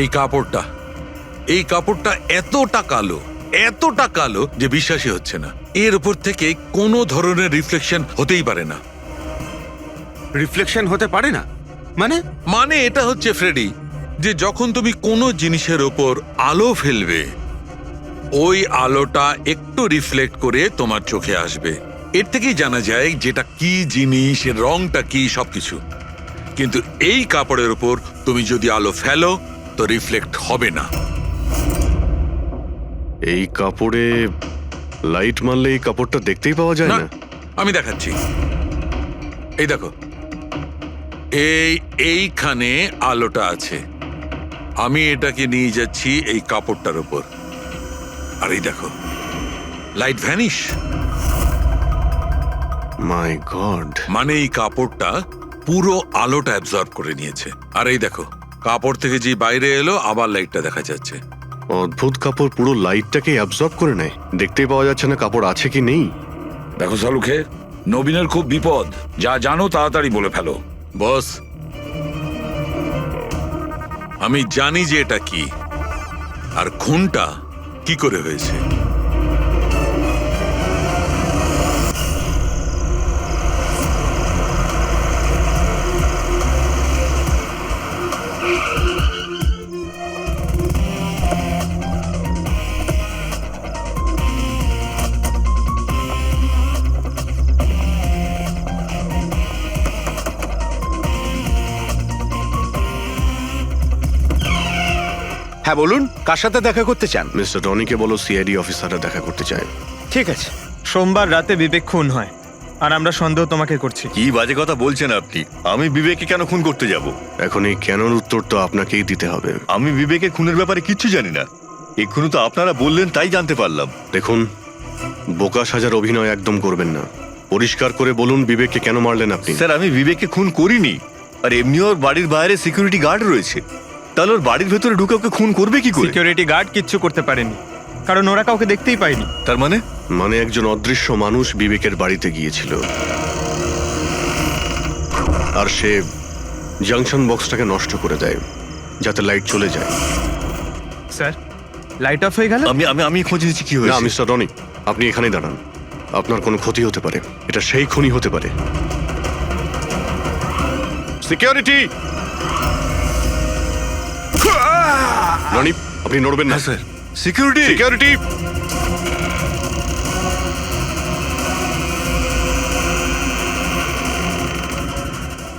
এই কাপড়টা এতটা কালো যে বিশ্বাসই হচ্ছে না। এর উপর থেকে কোনো ধরনের রিফ্লেকশন হতেই পারে না। রিফ্লেকশন হতে পারে না মানে এটা হচ্ছে ফ্রেডি, যে যখন তুমি কোনো জিনিসের ওপর আলো ফেলবে, ওই আলোটা একটু রিফ্লেক্ট করে তোমার চোখে আসবে। এর থেকেই জানা যায় যেটা কি জিনিস, এর রংটা কি, সবকিছু। কিন্তু এই কাপড়ের উপর তুমি যদি আলো ফেলো তো রিফ্লেক্ট হবে না। এই কাপড়ে লাইট মারলে এই কাপড়টা দেখতেই পাওয়া যায় না। আমি দেখাচ্ছি, এই দেখো, এইখানে আলোটা আছে। আমি এটাকে নিয়ে যাচ্ছি এই কাপড়টার উপর, আর এই দেখো লাইট ভ্যানিশ। মাই গড! মানে এই কাপড়টা পুরো আলোটা অ্যাবজর্ব করে নিয়েছে। আর এই দেখো, কাপড় থেকে যে বাইরে এলো আবার লাইটটা দেখা যাচ্ছে। অদ্ভুত, কাপড় পুরো লাইটটাকে অ্যাবজর্ব করে নেয়। দেখতেই পাওয়া যাচ্ছে না কাপড় আছে কি নেই। দেখো শালুখে, নবীনের খুব বিপদ। যা জানো তাড়াতাড়ি বলে ফেলো। বস, আমি জানি যে এটা কি, আর খুনটা কি করে হয়েছে। হ্যাঁ বলুন, কার সাথে দেখা করতে চান? মিস্টার টনিকে বলো সিআইডি অফিসাররা দেখা করতে চায়। ঠিক আছে। সোমবার রাতে বিবেক খুন হয়, আর আমরা সন্দেহ তোমাকে করছি। কি বাজে কথা বলছেন আপনি? আমি বিবেককে কেন খুন করতে যাব? এখন এই কেনর উত্তর তো আপনাকেই দিতে হবে। আমি বিবেকের খুনের ব্যাপারে কিচ্ছু জানি না। এক্ষুনি তো আপনারা বললেন তাই জানতে পারলাম। দেখুন, বোকা সাজার অভিনয় একদম করবেন না। পরিষ্কার করে বলুন বিবেককে কেন মারলেন আপনি? স্যার, আমি বিবেককে খুন করিনি। আর এমনি ওর বাড়ির বাইরে সিকিউরিটি গার্ড রয়েছে, তাহলে ওর বাড়ির ভেতরে ঢুকে ওকে খুন করবে কি করে? সিকিউরিটি গার্ড কিচ্ছু করতে পারেনি, কারণ ওরা কাউকে দেখতেই পায়নি। তার মানে একজন অদৃশ্য মানুষ বিবেকের বাড়িতে গিয়েছিল, আর সে জাংশন বক্সটাকে নষ্ট করে দেয় যাতে লাইট চলে যায়। স্যার, লাইট অফ হয়ে গেল। আমি আমি আমি খোঁজ নিচ্ছি কি না হয়েছে। মিস্টার টনি, আপনি এখানেই দাঁড়ান। আপনার কোনো ক্ষতি হতে পারে, এটা সেই খুনি হতে পারে। সিকিউরিটি! রনি, আপনি নড়বেন না। Sir, security! সিকিউরিটি!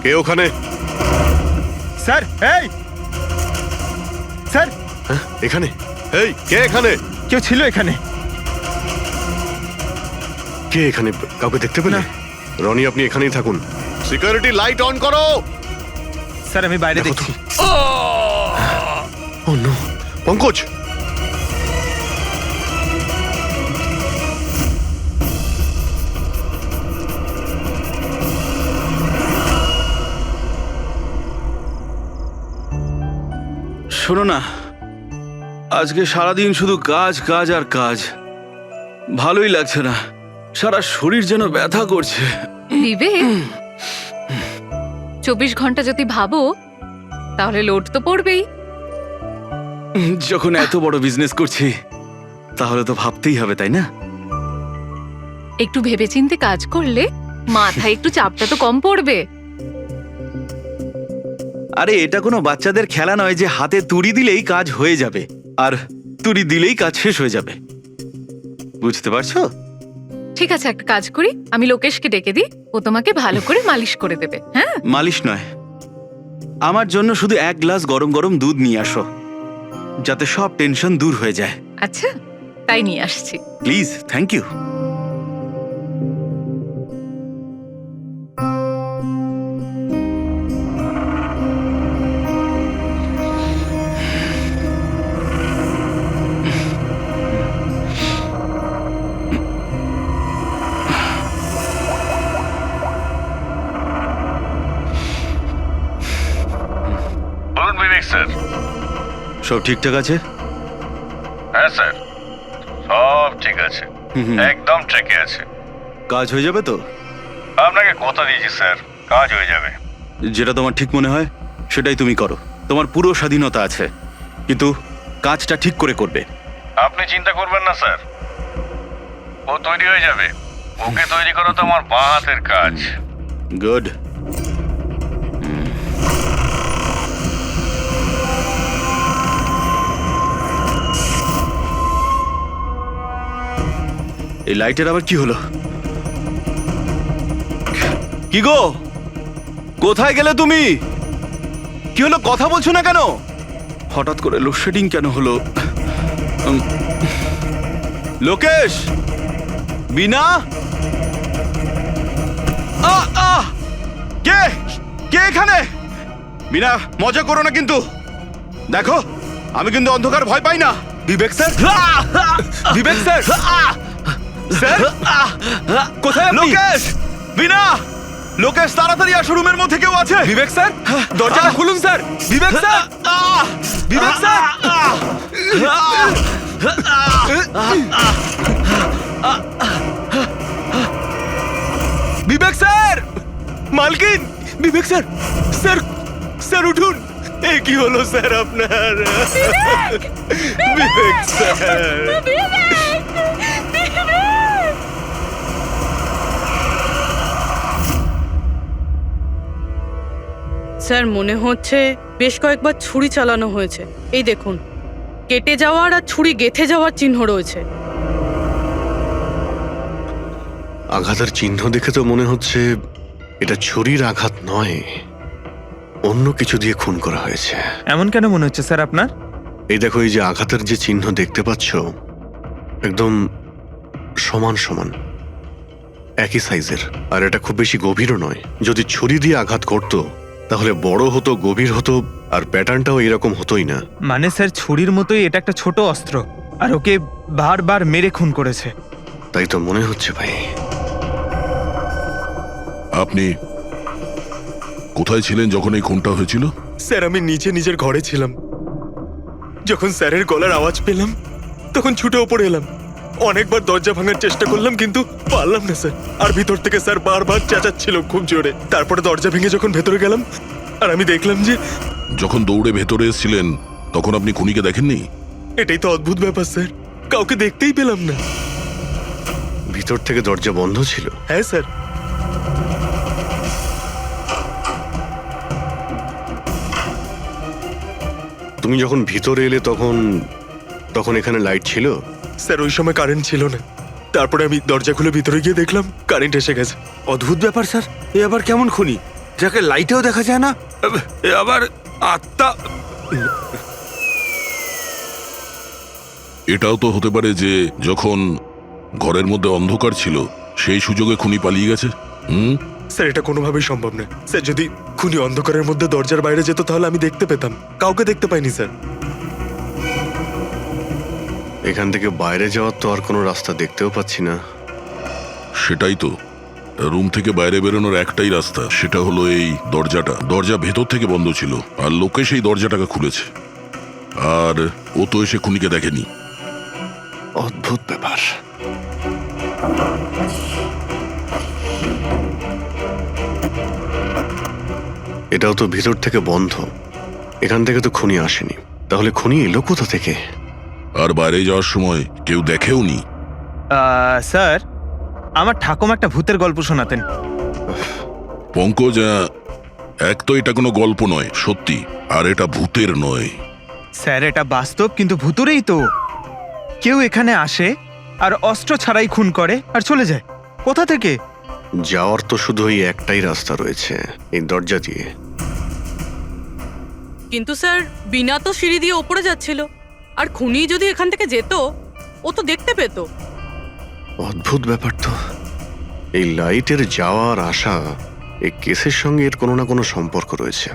কে ওখানে? স্যার, এই স্যার, হ্যাঁ, এখানে? এই, কে এখানে? কেউ ছিল এখানে? কে এখানে? কাউকে দেখতে পেলে? রনি, আপনি এখানেই থাকুন। সিকিউরিটি, লাইট অন করো। স্যার, আমি বাইরে দেখো তো। দেখছি। ও নো! পঙ্কজ! শোনো না, আজকে সারাদিন শুধু কাজ কাজ আর কাজ। ভালোই লাগছে না, সারা শরীর যেন ব্যথা করছে। বিবেক, 24 ঘন্টা যদি ভাবো তাহলে লোড তো পড়বেই। যখন এত বড় বিজনেস করছি তাহলে তো ভাবতেই হবে, তাই না? একটু ভেবেচিন্তে কাজ করলে মাথায় একটু চাপটা তো কম পড়বে। আরে এটা কোনো বাচ্চাদের খেলা নয় যে হাতে তুড়ি দিলেই কাজ হয়ে যাবে, আর তুড়ি দিলেই কাজ শেষ হয়ে যাবে। বুঝতে পারছো? ঠিক আছে, একটা কাজ করি, আমি লোকেশকে ডেকে দিই, ও তোমাকে ভালো করে মালিশ করে দেবে। হ্যাঁ, মালিশ নয়, আমার জন্য শুধু 1 গ্লাস গরম গরম দুধ নিয়ে আসো, যাতে সব টেনশন দূর হয়ে যায়। আচ্ছা, তাই নিয়ে আসছি। Please, thank you. বলুন বিবেক স্যার। সব ঠিকঠাক আছে? হ্যাঁ স্যার, সব ঠিক আছে, একদম ট্র্যাকে আছে। কাজ হয়ে যাবে তো? আপনাকে কথা দিয়েছি স্যার, কাজ হয়ে যাবে। যেটা তোমার ঠিক মনে হয় সেটাই তুমি করো, তোমার পুরো স্বাধীনতা আছে। কিন্তু কাজটা ঠিক করে করবে। আপনি চিন্তা করবেন না স্যার, ও তৈরি হয়ে যাবে। ওকে তৈরি করা তো আমার বাঁ হাতের কাজ। গুড। এই লাইটের আবার কি হলো? কি গো, কোথায় গেলে তুমি? কি হলো, কথা বলছো না কেন? হঠাৎ করে লোডশেডিং কেন হলো? লোকেশ, বিনা, কে কে এখানে? বিনা, মজা করো না কিন্তু। দেখো, আমি কিন্তু অন্ধকার ভয় পাই না। বিবেক স্যার, বিবেক স্যার, স্যার কোথায় আপনি? লোকেশ, বিনা, লোকেশ তাড়াতাড়ি আসো, রুমের মধ্যে কেউ আছে। বিবেক স্যার, দরজাটা খুলুন স্যার। বিবেক স্যার, বিবেক স্যার, বিবেক স্যার, মালকিন, বিবেক স্যার, স্যার, স্যার উঠুন। এ কি হলো স্যার আপনার? বিবেক স্যার, স্যার মনে হচ্ছে বেশ কয়েকবার ছুরি চালানো হয়েছে। এই দেখুন, কেটে যাওয়ার আর ছুরি গেঁথে যাওয়ার চিহ্ন রয়েছে। আঘাতের চিহ্ন দেখে তো মনে হচ্ছে এটা ছুরির আঘাত নয়, অন্য কিছু দিয়ে খুন করা হয়েছে। এমন কেন মনে হচ্ছে স্যার আপনার? এই দেখো, এই যে আঘাতের যে চিহ্ন দেখতে পাচ্ছ, একদম সমান সমান, একই সাইজের, আর এটা খুব বেশি গভীরও নয়। যদি ছুরি দিয়ে আঘাত করতো তাহলে বড় হতো, গভীর হতো, আর প্যাটার্নটাও এরকম হতোই না। মানে স্যার ছুরির মতোই এটা একটা ছোট অস্ত্র, আর ওকে বারবার মেরে খুন করেছে। তাই তো মনে হচ্ছে ভাই। আপনি কোথায় ছিলেন যখন এই খুনটা হয়েছিল? স্যার আমি নিচে নিজের ঘরে ছিলাম। যখন স্যারের গলার আওয়াজ পেলাম তখন ছুটে ওপরে এলাম। অনেকবার দরজা ভাঙার চেষ্টা করলাম কিন্তু পারলাম না স্যার। আর ভিতর থেকে স্যার বারবার চেঁচাচ্ছিল খুব জোরে। তারপরে দরজা ভেঙে যখন ভেতরে গেলাম আর আমি দেখলাম যে যখন দৌড়ে ভেতরে এসেছিলেন তখন আপনি খুনিকে দেখেননি? এটাই তো অদ্ভুত ব্যাপার স্যার, কাউকে দেখতেই পেলাম না। ভিতর থেকে দরজা বন্ধ ছিল? হ্যাঁ স্যার। তুমি যখন ভিতরে এলে তখন তখন এখানে লাইট ছিল? স্যার ওই সময় কারেন্ট ছিল না। তারপরে আমি দরজা খুলে ভিতরে গিয়ে দেখলাম কারেন্ট এসে গেছে। অদ্ভুত ব্যাপার স্যার, এ আবার কেমন খুনি যাকে লাইটেও দেখা যায় না? এ আবার আত্মা। এটাও তো হতে পারে যে যখন ঘরের মধ্যে অন্ধকার ছিল সেই সুযোগে খুনি পালিয়ে গেছে। স্যার এটা কোনোভাবেই সম্ভব নয়। স্যার যদি খুনি অন্ধকারের মধ্যে দরজার বাইরে যেত তাহলে আমি দেখতে পেতাম, কাউকে দেখতে পাইনি স্যার। এখান থেকে বাইরে যাওয়ার তো আর কোনো রাস্তা দেখতেও পাচ্ছি না। সেটাই তো, রুম থেকে বাইরে বেরোনোর একটাই রাস্তা, সেটা হলো এই দরজাটা। দরজা ভেতর থেকে বন্ধ ছিল আর লোকে সেই দরজাটাকে খুলেছে, আর ও তো এসে খুনিকে দেখেনি। অদ্ভুত ব্যাপার। এটাও তো ভিতর থেকে বন্ধ, এখান থেকে তো খুনি আসেনি। তাহলে খুনি এলো কোথা থেকে? আর বাইরে যাওয়ার সময় কেউ দেখেও নি। স্যার আমার ঠাকুমা একটা ভূতের গল্প শোনাতেন। পঙ্কজ, এক তো এটা কোনো গল্প নয়, সত্যি, আর এটা ভূতের নয়। স্যার এটা বাস্তব, কিন্তু ভূতুরেই তো। কেউ এখানে আসে আর অস্ত্র ছাড়াই খুন করে আর চলে যায়। কোথা থেকে? যাওয়ার তো শুধু ওই একটাই রাস্তা রয়েছে, এই দরজা দিয়ে। কিন্তু স্যার বিনা তো সিঁড়ি দিয়ে ওপরে যাচ্ছিল, আর খুনি যদি এখান থেকে যেত ও তো দেখতে পেত। অদ্ভুত ব্যাপার তো। এই লাইটের যাওয়ার আসা, এই কেসের সঙ্গে এর কোনো না কোনো সম্পর্ক রয়েছে।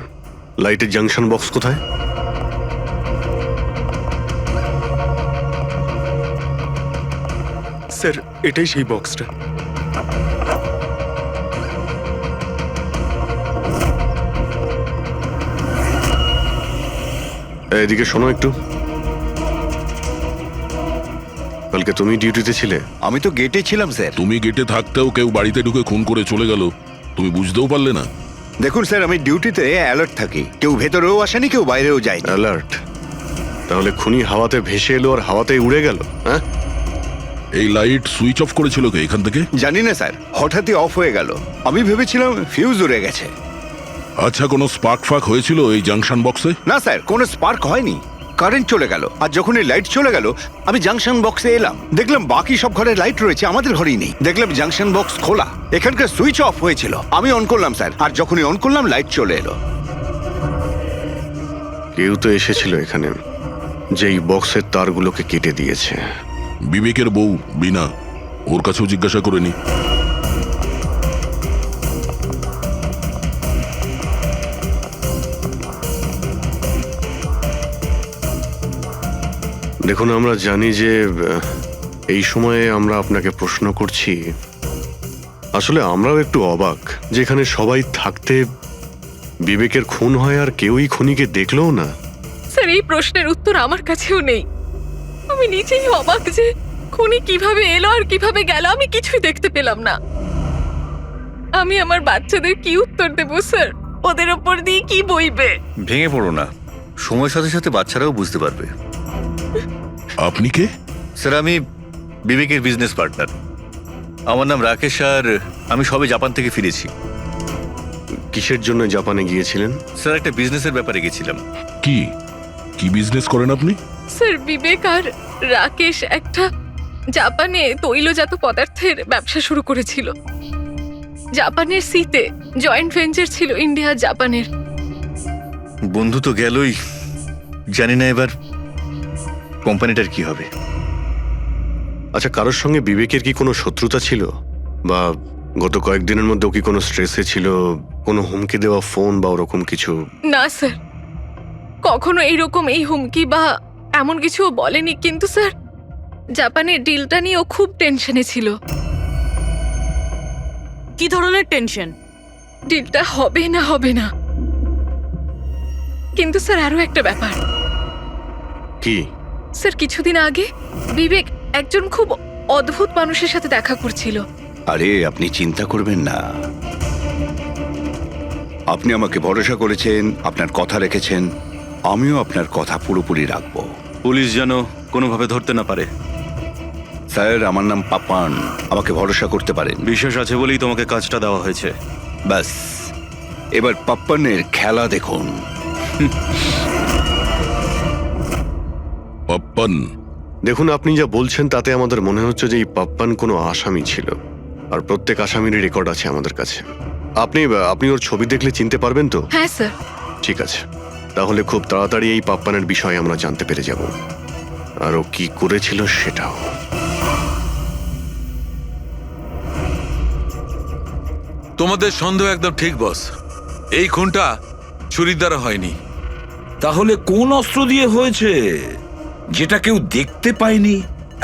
লাইটের জাংশন বক্স কোথায়? স্যার এটাই সেই বক্সটা। এদিকে শোনো একটু। কালকে তুমি ডিউটিতে ছিলে? আমি তো গেটে ছিলাম স্যার। তুমি গেটে থাকতেও কেউ বাড়িতে ঢুকে খুন করে চলে গেল, তুমি বুঝতেও পারলে না? দেখুন স্যার, আমি ডিউটিতে অ্যালার্ট থাকি। কেউ ভেতরেও আসেনি, কেউ বাইরেও যায়নি। অ্যালার্ট? তাহলে খুনি হাওয়াতে ভেসে এলো আর হাওয়াতেই উড়ে গেল? হ্যাঁ, এই লাইট সুইচ অফ করেছিল কে এখান থেকে? জানি না স্যার, হঠাৎই অফ হয়ে গেল। আমি ভেবেছিলাম ফিউজ উড়ে গেছে। আচ্ছা, কোনো স্পার্ক ফাক হয়েছিল এই জাংশন বক্সে? না স্যার, কোনো স্পার্ক হয়নি, কারেন্ট চলে গেল। আর যখন এই লাইট চলে গেল, আমি জাংশন বক্সে এলাম, দেখলাম বাকি সব ঘরে লাইট রয়েছে, আমাদের ঘরেই নেই। দেখলাম জাংশন বক্স খোলা, এখানকার সুইচ অফ হয়েছিল। আমি অন করলাম স্যার, আর যখনই অন করলাম লাইট চলে এলো। কেউ তো এসেছিল এখানে, যেই বক্সের তারগুলোকে কেটে দিয়েছে। বিবেকের বউ বিনা, ওর কাছেও জিজ্ঞাসা করে নি। দেখুন, আমরা জানি যে এই সময়ে আমরা আপনাকে প্রশ্ন করছি। আসলে আমরাও একটু অবাক, যেখানে সবাই থাকতে বিবেকের খুন হয় আর কেউই খুনিকে দেখলেও না। স্যার, এই প্রশ্নের উত্তর আমার কাছেও নেই। আমি নিজেই অবাক যে খুনি কিভাবে এলো আর কিভাবে গেল, আমি কিছুই দেখতে পেলাম না। আমি আমার বাচ্চাদের কি উত্তর দেব স্যার? ওদের ওপর দিয়ে কি বইবে? ভেঙে পড়ো না, সময়ের সাথে সাথে বাচ্চারাও বুঝতে পারবে। আপনি কে? স্যার, আমি বিবেকের বিজনেস পার্টনার। আমার নাম রাকেশ, আর আমি সবে জাপান থেকে ফিরেছি। কিসের জন্য জাপানে গিয়েছিলেন? স্যার, একটা বিজনেসের ব্যাপারে গেছিলাম। কি কি বিজনেস করেন আপনি? স্যার, বিবেক আর রাকেশ একটা জাপানে তৈলজাত পদার্থের ব্যবসা শুরু করেছিল। জাপানের সিতে জয়েন্ট ভেঞ্চার ছিল ইন্ডিয়া জাপানের। বন্ধু তো গেলই, জানি না এবার কোম্পানিটার কি হবে। আচ্ছা, কারোর সঙ্গে বিবেকের কি কোনো শত্রুতা ছিল, বা গত কয়েকদিনের মধ্যে ও কি কোনো স্ট্রেসে ছিল, কোনো হুমকি দেওয়া ফোন বা ওরকম কিছু? না স্যার, কখনো এইরকম এই হুমকি বা এমন কিছু ও বলেনি। কিন্তু স্যার, জাপানের ডিলটা নিয়ে ও খুব টেনশনে ছিল। কি ধরনের টেনশন? ডিলটা হবে না হবে না। কিন্তু স্যার, আরো একটা ব্যাপার। কি? স্যার, কিছুদিন আগে বিবেক একজন খুব অদ্ভুত মানুষের সাথে দেখা করছিল। আরে আপনি চিন্তা করবেন না, আপনি আমাকে ভরসা করেছেন, আপনার কথা রেখেছেন, আমিও আপনার কথা পুরোপুরি রাখবো। পুলিশ যেন কোনোভাবে ধরতে না পারে। স্যার, আমার নাম পাপান, আমাকে ভরসা করতে পারেন। বিশ্বাস আছে বলেই তোমাকে কাজটা দেওয়া হয়েছে। ব্যাস, এবার পাপ্পানের খেলা দেখুন। পাপ্পান? দেখুন, আপনি যা বলছেন তাতে আমাদের মনে হচ্ছে যে এই পাপ্পান কোনো আসামি ছিল, আর প্রত্যেক আসামিরই রেকর্ড আছে আমাদের কাছে। আপনি ওর ছবি দেখলে চিনতে পারবেন তো? হ্যাঁ স্যার। ঠিক আছে, তাহলে খুব তাড়াতাড়ি এই পাপ্পানের বিষয়ে আমরা জানতে পেরে যাব, আর ও কি করেছিল সেটাও। তোমাদের সন্দেহ একদম ঠিক বস। এই খুনটা ছুরির দ্বারা হয়নি। তাহলে কোন অস্ত্র দিয়ে হয়েছে, যেটা কেউ দেখতে পায়নি?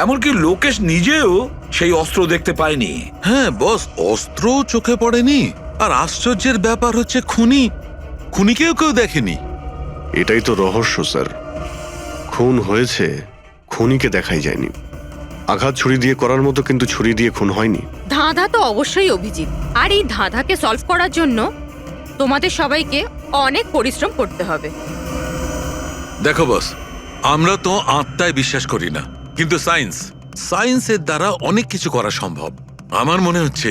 এমনকি লোকেশ নিজেও সেই অস্ত্র দেখতে পায়নি। হ্যাঁ বস, অস্ত্র চোখে পড়েনি। আর আশ্চর্যের ব্যাপার হচ্ছে খুনিকেও কেউ দেখেনি। এটাই তো রহস্য স্যার, খুন হয়েছে, খুনিকে দেখাই যায়নি। আঘাত ছুরি দিয়ে করার মতো, কিন্তু ছুরি দিয়ে খুন হয়নি। ধাঁধা তো অবশ্যই অভিজিৎ, আর এই ধাঁধাকে সলভ করার জন্য তোমাদের সবাইকে অনেক পরিশ্রম করতে হবে। দেখো বস, আমরা তো আত্মায় বিশ্বাস করি না, কিন্তু সায়েন্সের দ্বারা অনেক কিছু করা সম্ভব। আমার মনে হচ্ছে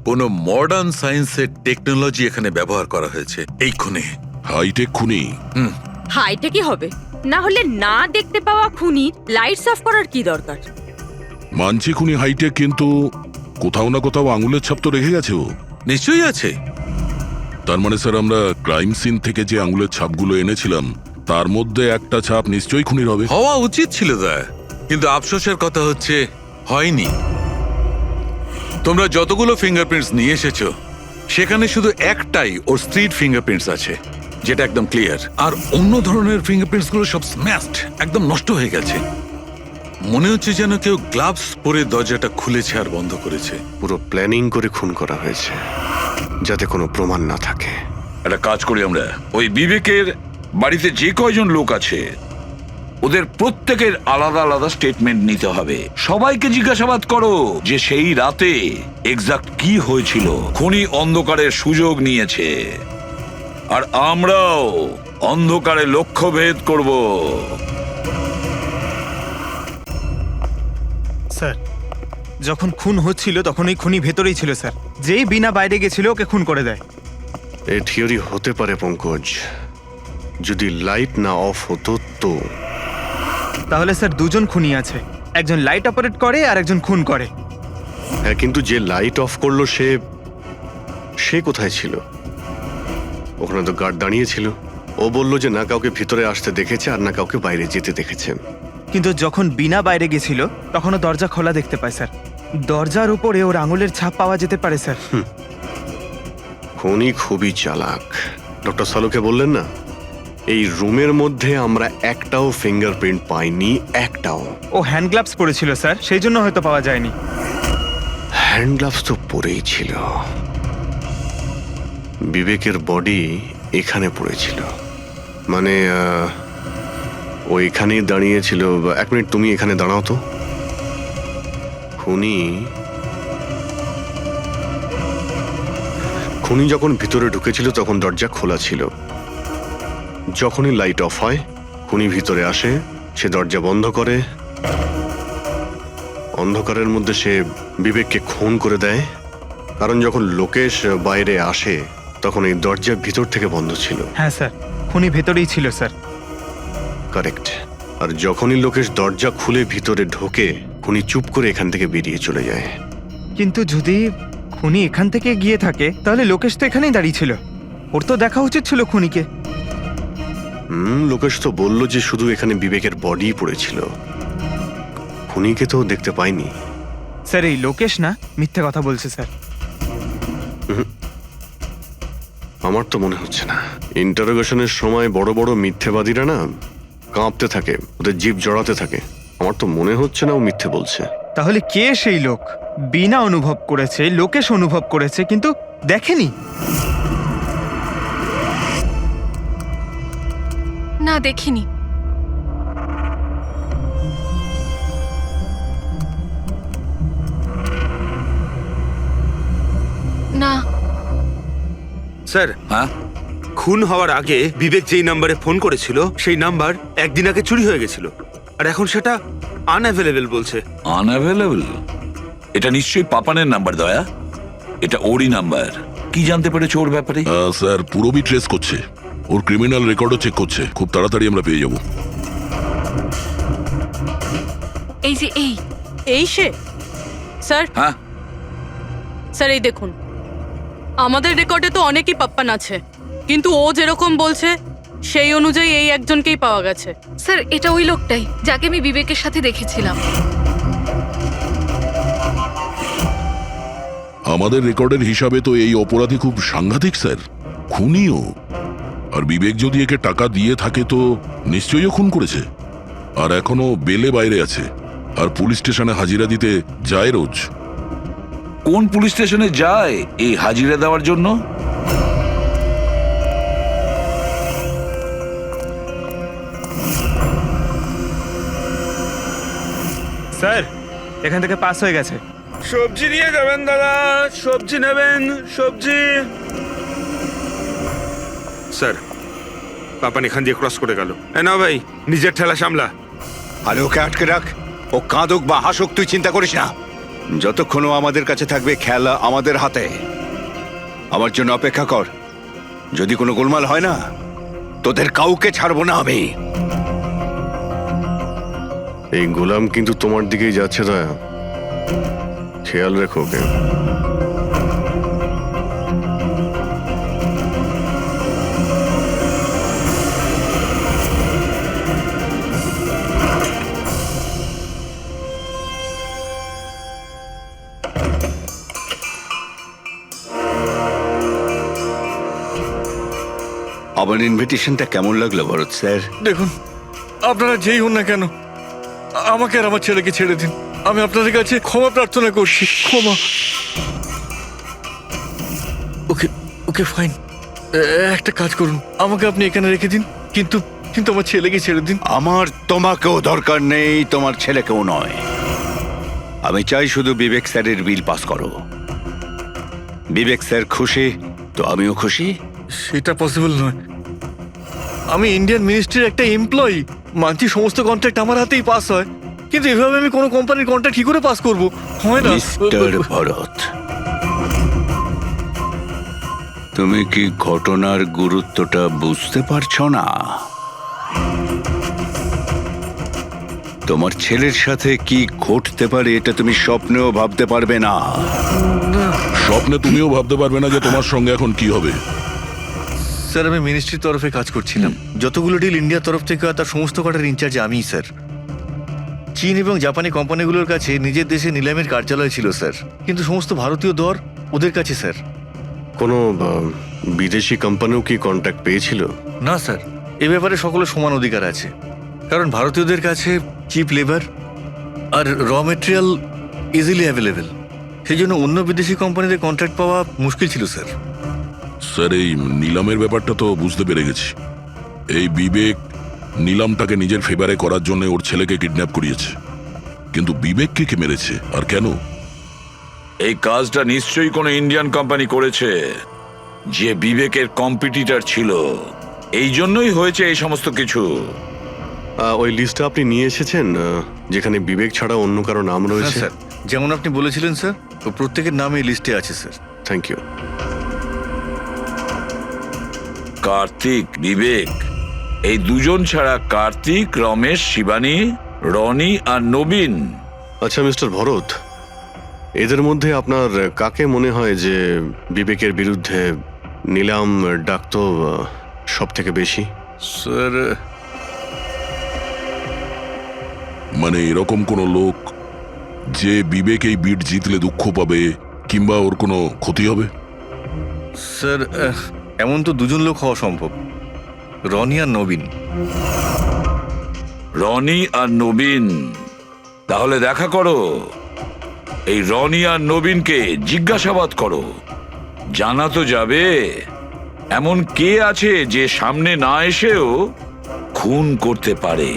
কোনো মডার্ন সায়েন্সের টেকনোলজি এখানে ব্যবহার করা হয়েছে এই খুনে। হাইটেক খুনি? হাইটেকই হবে, না হলে না দেখতে পাওয়া খুনি লাইটস অফ করার কি দরকার? মানছি খুনি হাইটেক, কিন্তু কোথাও না কোথাও আঙুলের ছাপ তো রেখে গেছে ও। নিশ্চয়ই আছে। তার মানে স্যার, আমরা ক্রাইম সিন থেকে যে আঙুলের ছাপগুলো এনেছিলাম তার মধ্যে একটা ছাপ নিশ্চয়ই খুনির হবে। হওয়া উচিত ছিল দা, কিন্তু আফসোসের কথা হচ্ছে হয়নি। তোমরা যতগুলো ফিঙ্গারপ্রিন্টস নিয়ে এসেছো, সেখানে শুধু একটাই ওর স্ত্রীর ফিঙ্গারপ্রিন্টস আছে, যেটা একদম ক্লিয়ার। আর অন্য ধরনের ফিঙ্গারপ্রিন্টস গুলো সব স্ম্যাশড, একদম নষ্ট হয়ে গেছে। মনে হচ্ছে যেন কেউ গ্লাভস পরে দরজাটা খুলেছে আর বন্ধ করেছে। পুরো প্ল্যানিং করে খুন করা হয়েছে, যাতে কোনো প্রমাণ না থাকে। একটা কাজ করি আমরা, ওই বিবেকের বাড়িতে যে কয়জন লোক আছে ওদের প্রত্যেকের আলাদা আলাদা স্টেটমেন্ট নিতে হবে। সবাইকে জিজ্ঞাসাবাদ করো যে সেই রাতে এক্সাক্ট কি হয়েছিল। খুনি অন্ধকারের সুযোগ নিয়েছে, আর আমরাও অন্ধকারে লক্ষ্যভেদ করব। স্যার যখন খুন হচ্ছিল তখন ওই খুনি ভেতরেই ছিল স্যার। যেই বিনা বাইরে গেছিল ওকে খুন করে দেয়। এই থিওরি হতে পারে পঙ্কজ, যদি লাইট না অফ হতো তো। তাহলে স্যার দুজন খুনি আছে, একজন লাইট অপারেট করে আর একজন খুন করে। হ্যাঁ, কিন্তু যে লাইট অফ করলো সে কোথায় ছিল? ওখানে তো গার্ড দাঁড়িয়ে ছিল। ও বলল যে না কাউকে ভিতরে আসতে দেখেছে আর না কাউকে বাইরে যেতে দেখেছে। কিন্তু যখন বিনা বাইরে গেছিল তখনও দরজা খোলা দেখতে পায় স্যার। দরজার উপরে ওর আঙুলের ছাপ পাওয়া যেতে পারে স্যার। খুনি খুবই চালাক। ডক্টর সালুকে বললেন না, এই রুমের মধ্যে আমরা একটাও ফিঙ্গারপ্রিন্ট পাইনি, একটাও। ও হ্যান্ড গ্লাভস পরেছিল স্যার, সেই জন্য হয়তো পাওয়া যায়নি। হ্যান্ড গ্লাভস তো পরেই ছিল। বিবেকের বডি এখানে পড়েছিল, মানে ও এখানেই দাঁড়িয়েছিল। এক মিনিট, তুমি এখানে দাঁড়াও তো। খুনি যখন ভিতরে ঢুকেছিল তখন দরজা খোলা ছিল। যখনই লাইট অফ হয় খুনি ভিতরে আসে, সে দরজা বন্ধ করে। অন্ধকারের মধ্যে সে বিবেককে খুন করে দেয়, কারণ যখন লোকেশ বাইরে আসে তখন এই দরজা ভিতর থেকে বন্ধ ছিল। হ্যাঁ স্যার, খুনি ভেতরেই ছিল স্যার। কারেক্ট। আর যখনই লোকেশ দরজা খুলে ভিতরে ঢোকে খুনি চুপ করে এখান থেকে বেরিয়ে চলে যায়। কিন্তু যদি খুনি এখান থেকে গিয়ে থাকে তাহলে লোকেশ তো এখানেই দাঁড়িয়ে ছিল, ওর তো দেখা উচিত ছিল খুনিকে। লোকেশ তো বলল যে শুধু এখানে বিবেকের বডি পড়েছিল, খুনিকে তো দেখতে পাইনি। স্যার এই লোকেশ না মিথ্যে কথা বলছে স্যার। আমার তো মনে হচ্ছে না। ইন্টারোগেশনের সময় বড় বড় মিথ্যেবাদীরা না কাঁপতে থাকে, ওদের জিভ জড়াতে থাকে। আমার তো মনে হচ্ছে না ও মিথ্যে বলছে। তাহলে কে সেই লোক? বিনা অনুভব করেছে, লোকেশ অনুভব করেছে কিন্তু দেখেনি। না, দেখিনি। না। স্যার, হ্যাঁ, খুন হওয়ার আগে বিবেক যেই নাম্বারে ফোন করেছিল সেই নাম্বার একদিন আগে চুরি হয়ে গেছিল, আর এখন সেটা আনঅ্যাভেলেবেল বলছে। আনঅ্যাভেলেবল? এটা নিশ্চয়ই পাপানের নাম্বার দয়া। এটা ওরই নাম্বার। কি জানতে পেরেছো ওর ব্যাপারে? স্যার পুরোবি ট্রেস করছে, ওর ক্রিমিনাল রেকর্ডও চেক করছে। খুব তাড়াতাড়ি আমরা পেয়ে যাব। এই যে এই সে? স্যার, হ্যাঁ, স্যার এই দেখুন, আমাদের রেকর্ডে তো অনেকই পাপ্পান আছে, কিন্তু ও যেরকম বলছে সেই অনুযায়ী এই একজনকেই পাওয়া গেছে। স্যার, এটা ওই লোকটাই যাকে আমি বিবেকের সাথে দেখেছিলাম। আমাদের রেকর্ডের হিসাবে তো এই অপরাধী খুব সাংঘাতিক স্যার, খুনিও। আর বিবেক যদি একে টাকা দিয়ে থাকে তো নিশ্চয়ই ও খুন করেছে। আর এখনো বেলে বাইরে আছে, আর পুলিশ স্টেশনে হাজিরা দিতে যায় রোজ। কোন পুলিশ স্টেশনে যায় এই হাজিরা দেওয়ার জন্য? স্যার এখান থেকে পাস হয়ে গেছে। সবজি নিয়ে যাবেন দাদা, সবজি নেবেন, সবজি। স্যার, পাপান এখান দিয়ে ক্রস করে গেল। না ভাই, নিজের ঠেলা সামলা। আরে ওকে আটকে রাখ, ও কাঁদুক বা হাসুক তুই চিন্তা করিস না। যতক্ষণ ও আমাদের কাছে থাকবে খেলা আমাদের হাতে। আমার জন্য অপেক্ষা কর। যদি কোনো গোলমাল হয় না, তোদের কাউকে ছাড়বো না আমি। এই গোলাম কিন্তু তোমার দিকেই যাচ্ছে দয়া, খেয়াল রেখো ওকে। আমার ইনভিটেশনটা কেমন লাগলো ভরত স্যার? দেখুন, আপনারা যেই হন না কেন, আমাকে আর আমার ছেলেকে ছেড়ে দিন। আমি আপনাদের কাছে ক্ষমা প্রার্থনা করছি, ক্ষমা। ওকে ওকে ফাইন, একটা কাজ করুন, আমাকে আপনি এখানে রেখে দিন, কিন্তু কিন্তু আমার ছেলেকে ছেড়ে দিন। আমার তোমাকেও দরকার নেই, তোমার ছেলেকেও নয়। আমি চাই শুধু বিবেক স্যারের বিল পাস করো। বিবেক স্যার খুশি তো আমিও খুশি। সেটা পসিবল নয়। আমি ইন্ডিয়ান মিনিস্ট্রির একটা এমপ্লয়ি, মানছি সমস্ত কন্ট্রাক্ট আমার হাতেই পাস হয়, কিন্তু এভাবে আমি কোনো কোম্পানির কন্ট্রাক্ট কি করে পাস করব? হয় না। মিস্টার ভরত, তুমি কি ঘটনার গুরুত্বটা বুঝতে পারছো না? তোমার ছেলের সাথে কি ঘটতে পারে এটা তুমি স্বপ্নেও ভাবতে পারবে না। স্বপ্নে তুমিও ভাবতে পারবে না যে তোমার সঙ্গে এখন কি হবে। স্যার আমি মিনিস্ট্রির তরফে কাজ করছিলাম। যতগুলো ডিল ইন্ডিয়ার তরফ থেকে হয় তার সমস্ত কটার ইনচার্জ আমিই স্যার। চীন এবং জাপানি কোম্পানিগুলোর কাছে নিজের দেশে নিলামের কার্যালয় ছিল স্যার, কিন্তু সমস্ত ভারতীয় দর ওদের কাছে স্যার। কোনো বিদেশি কোম্পানিও কি কন্ট্যাক্ট পেয়েছিল? না স্যার, এ ব্যাপারে সকলের সমান অধিকার আছে, কারণ ভারতীয়দের কাছে চিপ লেবার আর র মেটেরিয়াল ইজিলি অ্যাভেলেবেল। সেই জন্য অন্য বিদেশি কোম্পানিতে কন্ট্রাক্ট পাওয়া মুশকিল ছিল স্যার। স্যার, এই নিলামের ব্যাপারটা তো বুঝতে পেরে গেছি। এই বিবেক নিলামটাকে নিজের ফেভারে করার জন্য ওর ছেলেকে কিডন্যাপ করিয়েছে, কিন্তু বিবেককে কে মেরেছে আর কেন? এই কাজটা নিশ্চয়ই কোনো ইন্ডিয়ান কোম্পানি করেছে, যে বিবেকের কম্পিটিটর ছিল। এই জন্যই হয়েছে এই সমস্ত কিছু। ওই লিস্টটা আপনি নিয়ে এসেছেন যেখানে বিবেক ছাড়া অন্য কারো নাম হ্যাঁ রয়েছে? স্যার, যেমন আপনি বলেছিলেন স্যার, তো প্রত্যেকের নাম এই লিস্টে আছে sir. Thank you. Kartik, Vivek, এই দুজন ছাড়া কার্তিক, রমেশ, শিবানী, রনি আর নবীন। আচ্ছা মিস্টার ভরত, এদের মধ্যে আপনার কাকে মনে হয় যে বিবেকের বিরুদ্ধে নিলাম ডাকত সব থেকে বেশি? স্যার মানে এরকম কোনো লোক যে বিবেক এই বিট জিতলে দুঃখ পাবে কিংবা ওর কোনো ক্ষতি হবে? স্যার এমন তো দুজন লোক হওয়া সম্ভব, রনি আর নবীন। রনি আর নবীন? তাহলে দেখা করো, এই রনি আর নবীনকে জিজ্ঞাসাবাদ করো। জানা তো যাবে এমন কে আছে যে সামনে না এসেও খুন করতে পারে।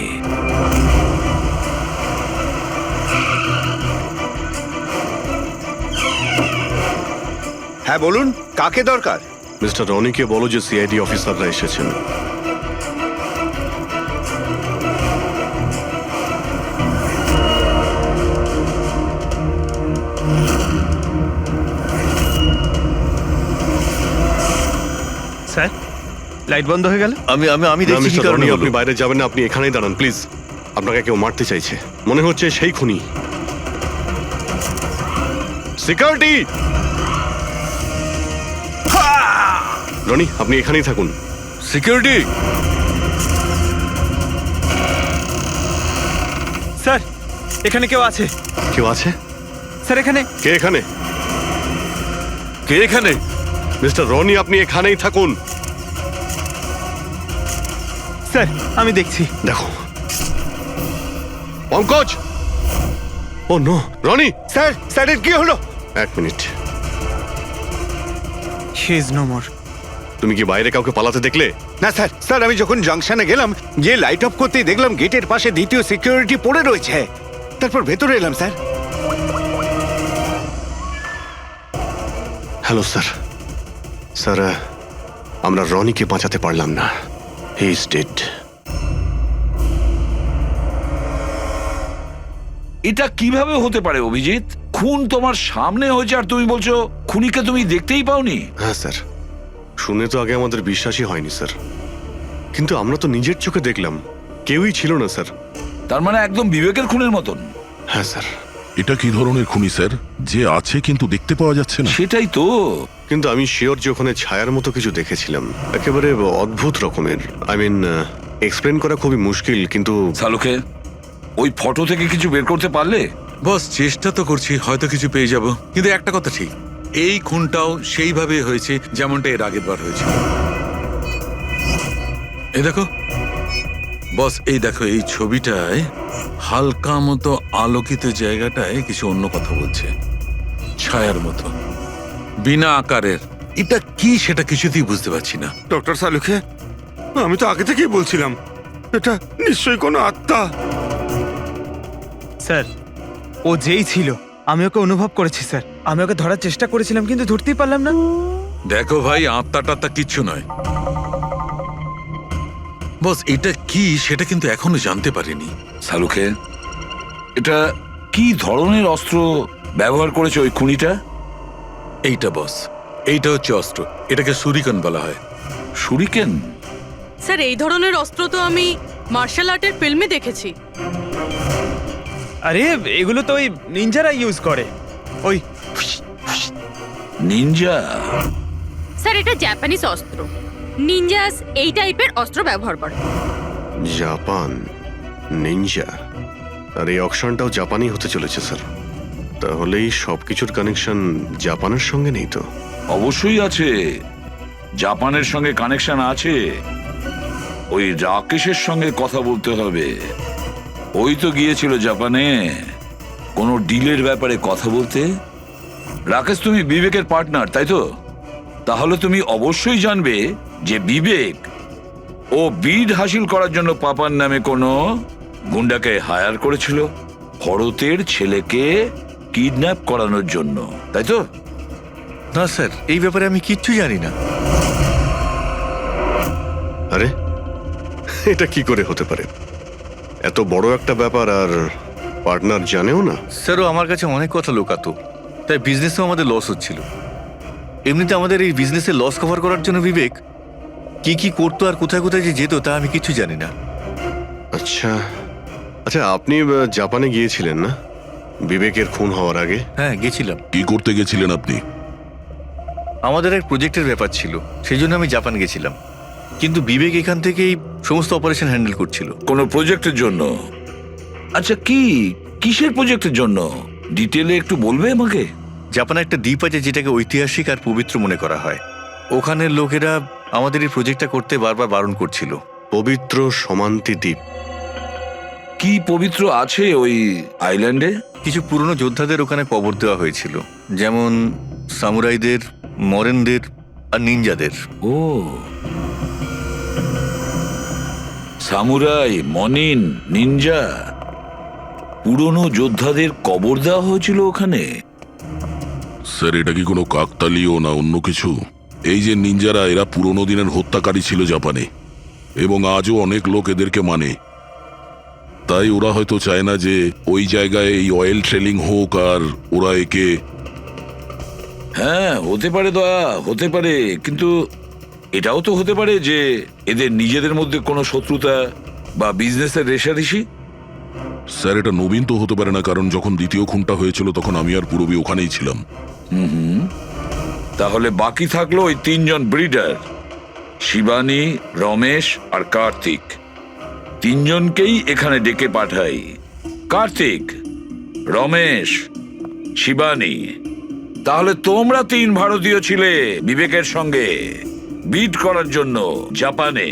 হ্যাঁ বলুন, কাকে দরকার? মিস্টার রনিকে বলো যে সিআইডি অফিসাররা এসেছেন। স্যার, লাইট বন্ধ হয়ে গেল। আমি আমি আমি না, দেখছি কি মিস্টার কারণে রনি, হলো। আপনি বাইরে যাবেন না, আপনি এখানেই দাঁড়ান প্লিজ। আপনাকে কেউ মারতে চাইছে, মনে হচ্ছে সেই খুনি। সিকিউরিটি! রনি, আপনি এখানেই থাকুন। সিকিউরিটি! স্যার, এখানে কেউ আছে। কেউ আছে? স্যার এখানে। কে এখানে? কে এখানে? মিস্টার রনি, আপনি এখানেই থাকুন। স্যার আমি দেখছি। দেখো Pankaj! Oh no, Roni! Sir, স্যারের কি হলো? এক minute, she is no more. তুমি কি বাইরে কাউকে পালাতে দেখলে? না স্যার, স্যার আমি যখন জাংশনে গেলাম, গিয়ে লাইট অফ করতেই দেখলাম গেটের পাশে দ্বিতীয় সিকিউরিটি পড়ে রয়েছে। তারপর ভেতরে এলাম স্যার। Hello sir. স্যার, আমরা রনিকে বাঁচাতে পারলাম না। He is dead. এটা কিভাবে হতে পারে অভিজিৎ? খুন তোমার সামনে হয়েছে আর তুমি বলছো খুনিকে তুমি দেখতেই পাওনি? হ্যাঁ স্যার, শুনে তো আগে আমাদের বিশ্বাসই হয়নি স্যার, কিন্তু আমরা তো নিজের চোখে দেখলাম, কেউই ছিল না স্যার। তার মানে একদম বিবেকের খুনের মতন। হ্যাঁ স্যার। এটা কি ধরনের খুনি স্যার, যে আছে কিন্তু দেখতে পাওয়া যাচ্ছে না? সেটাই তো। কিন্তু আমি শিওর যে ওখানে ছায়ার মতো কিছু দেখেছিলাম, একেবারে অদ্ভুত রকমের। আই মিন, এক্সপ্লেন করা খুবই মুশকিল, কিন্তু সালুকে ওই ফটো থেকে কিছু বের করতে পারলে? বস, চেষ্টা তো করছি, হয়তো কিছু পেয়ে যাব। কিন্তু একটা কথা ঠিক, এই খুনটাও সেইভাবে হয়েছে যেমনটা এর আগের বার হয়েছিল। এই দেখো বস, এই দেখো, এই ছবিটায় হালকা মতো আলোকিত জায়গাটায় কিছু অন্য কথা বলছে, ছায়ার মতো, বিনা আকারের। এটা কি সেটা কিছুতেই বুঝতে পারছি না। ডক্টর সালুকে, আমি তো আগে থেকেই বলছিলাম এটা নিশ্চয়ই কোনো আত্মা। স্যার, ও যেই ছিল আমি ওকে অনুভব করেছি স্যার। আমি ওকে ধরার চেষ্টা করেছিলাম কিন্তু ধরতেই পারলাম না। দেখো ভাই, আত্মা টাত্মা কিচ্ছু নয়। বস, এটা কি সেটা কিন্তু এখনো জানতে পারিনি। সালুকে, এটা কি ধরনের অস্ত্র ব্যবহার করেছে ওই খুনিটা? এইটা বস, এইটা হচ্ছে অস্ত্র। এটাকে সুরিকান বলা হয়। শুরিকেন? স্যার এই ধরনের অস্ত্র তো আমি মার্শাল আর্টের ফিল্মে দেখেছি। আরে এগুলো তো ওই নিনজারা ইউজ করে। ওই নিনজা? স্যার এটা জাপানিজ অস্ত্র। নিনজাস এই টাইপের অস্ত্র ব্যবহার করে। জাপান, নিনজা, আর এই অকশনটাও জাপানি হতে চলেছে স্যার। তাহলেই সবকিছুর কানেকশন জাপানের সঙ্গে নেই তো? অবশ্যই আছে, জাপানের সঙ্গে কানেকশন আছে। ওই রাকেশের সঙ্গে কথা বলতে হবে। ওই তো গিয়েছিল জাপানে কোনো ডিলের ব্যাপারে কথা বলতে। রাকেশ, তুমি বিবেকের পার্টনার তাই তো? তাহলে তুমি অবশ্যই জানবে যে বিবেক ও বিড হাসিল করার জন্য পাপার নামে কোনো গুন্ডাকে হায়ার করেছিল ভরতের ছেলেকে কিডন্যাপ করানোর জন্য, তাই তো? না স্যার, এই ব্যাপারে আমি কিচ্ছু জানি না। আরে এটা কি করে হতে পারে? এত বড় একটা ব্যাপার আর পার্টনার জানেও না? স্যারও আমার কাছে অনেক কথা লোকাতো, তাই বিজনেসেও আমাদের লস হচ্ছিল। এমনিতে আমাদের এই বিজনেসে লস কভার করার জন্য বিবেক কি কি করতো আর কোথায় কোথায় যে যেত তা আমি কিছু জানি না। আচ্ছা আচ্ছা, আপনি জাপানে গিয়েছিলেন না বিবেকের খুন হওয়ার আগে? হ্যাঁ গেছিলাম। কি করতে গেছিলেন আপনি? আমাদের এক প্রজেক্টের ব্যাপার ছিল, সেই জন্য আমি জাপান গেছিলাম। কিন্তু বিবেক এখান থেকেই সমস্ত অপারেশন হ্যান্ডেল করছিল। কোনো প্রজেক্টের জন্য? আচ্ছা, কিসের প্রজেক্টের জন্য ডিটেলে একটু বলবে আমাকে? জাপানে একটা দ্বীপ আছে যেটাকে ঐতিহাসিক আর পবিত্র মনে করা হয়। ওখানের লোকেরা আমাদের এই প্রজেক্টটা করতে বারবার বারণ করছিল। পবিত্র সমান্তি দ্বীপ? কি পবিত্র আছে ওই আইল্যান্ডে? কিছু পুরনো যোদ্ধাদের ওখানে কবর দেওয়া হয়েছিল, যেমন সামুরাইদের, মরেনদের আর নিনজাদের। ও, সামুরাই, মনিন, নিনজা, পুরনো যোদ্ধাদের কবর দেওয়া হয়েছিল ওখানে। স্যার, এটা কি কোনো কাকতালীয় না অন্য কিছু? এই যে নিনজারা, এরা পুরনো দিনের হত্যাকারী ছিল জাপানে, এবং আজও অনেক লোক এদেরকে মানে। তাই ওরা হয়তো চায় না যে ওই জায়গায় এই অয়েল ট্রেলিং হোক, আর ওরা একে... হ্যাঁ, হতে পারে দয়া, হতে পারে। কিন্তু এটাও তো হতে পারে যে এদের নিজেদের মধ্যে কোনো শত্রুতা বা বিজনেসের রেষারেষি। স্যার, এটা নবীন তো হতে পারে না, কারণ যখন দ্বিতীয় খুনটা হয়েছিল তখন আমি আর পূরবী ওখানেই ছিলাম। তাহলে বাকি থাকলো ওই তিনজন ব্রিডার, শিবানী, রমেশ আর কার্তিক। তিনজনকেই এখানে ডেকে পাঠাই। কার্তিক, রমেশ, শিবানী। তাহলে তোমরা তিন ভারতীয় ছিলে বিবেকের সঙ্গে বিট করার জন্য জাপানে।